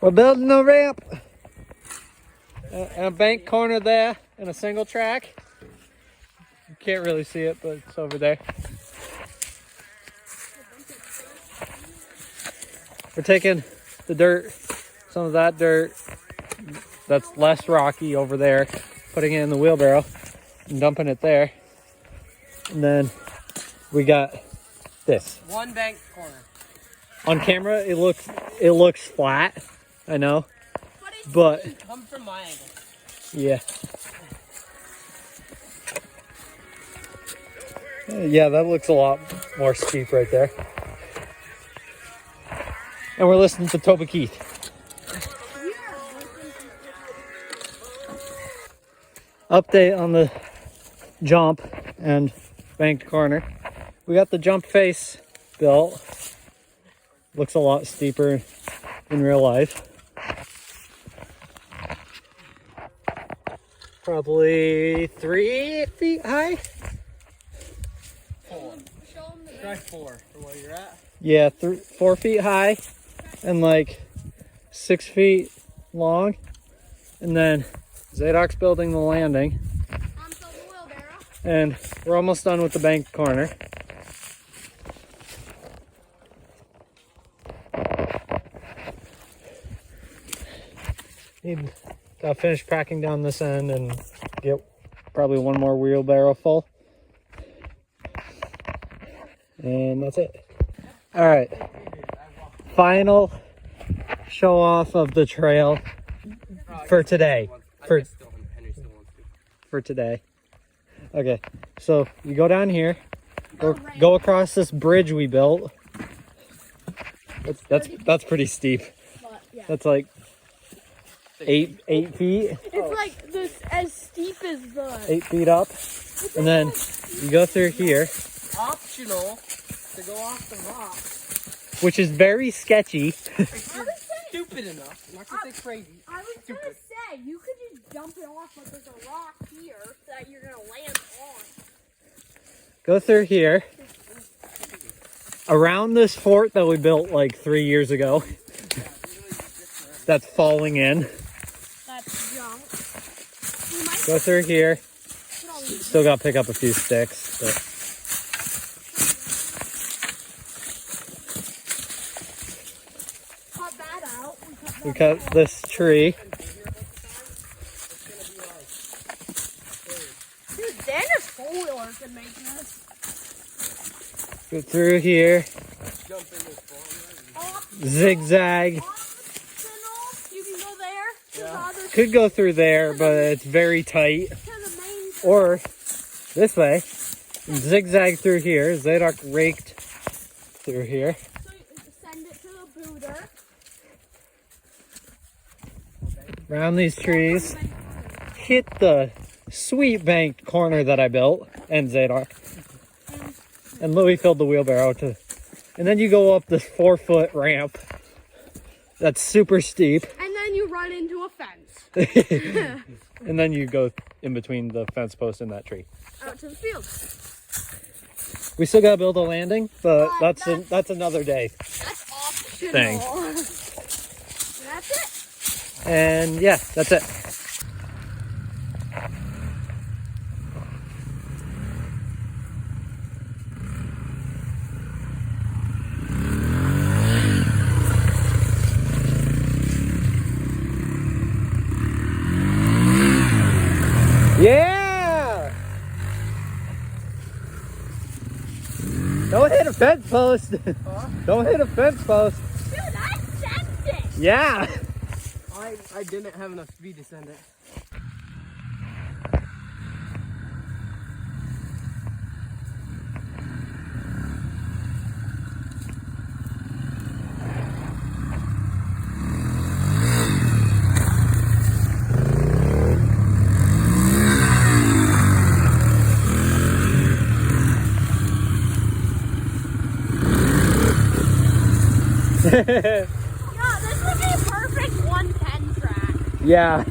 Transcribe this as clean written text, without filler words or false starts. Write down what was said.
We're building a ramp. And a bank corner there and a single track. You can't really see it, but it's over there. We're taking the dirt, some of that dirt that's less rocky over there, putting it in the wheelbarrow and dumping it there. And then we got this. One bank corner. On camera, it looks flat, I know, but Come from my angle. yeah. Yeah, that looks a lot more steep right there. And we're listening to Toby Keith. Update on the jump and banked corner. We got the jump face built. Looks a lot steeper in real life. Probably 3 feet high. 4. Try 4 for where you're at. Yeah, 4 feet high and like 6 feet long. And then Zadok's building the landing. And we're almost done with the bank corner. Got finished packing down this end and get probably one more wheelbarrow full. And that's it. All right. Final show off of the trail for today. For today. Okay. So you go down here, go across this bridge we built. That's pretty steep. That's like 8 feet. It's like this as steep as the 8 feet up. And then you go through here. Optional to go off the rock. Which is very sketchy. Stupid enough. I'm not gonna say crazy. I was gonna say, you could just dump it off like there's a rock here that you're gonna land on. Go through here. Around this fort that we built like 3 years ago. That's falling in. That's junk. Go through here. Still got to pick up a few sticks. But cut that out. we cut this tree. Dude, Xander's four-wheeler could make this. Go through here. Zigzag. You can go there. Yeah. Could go through there, but it's very tight. Or this way. Zigzag through here. Zadok raked through here. So you send it to the booter. Around these trees. Hit the sweet banked corner that I built. And Zadok. And Louis filled the wheelbarrow to. And then you go up this 4-foot ramp. That's super steep. And then you run into a fence. And then you go in between the fence post and that tree. Out to the field. We still gotta build a landing, but that's another day. That's optional. Thing. That's it. And yeah, that's it. Yeah! Don't hit a fence post. Huh? Don't hit a fence post. Dude, I sensed it. Yeah. I didn't have enough speed to send it. Yeah, this would be a perfect 110 track. Yeah.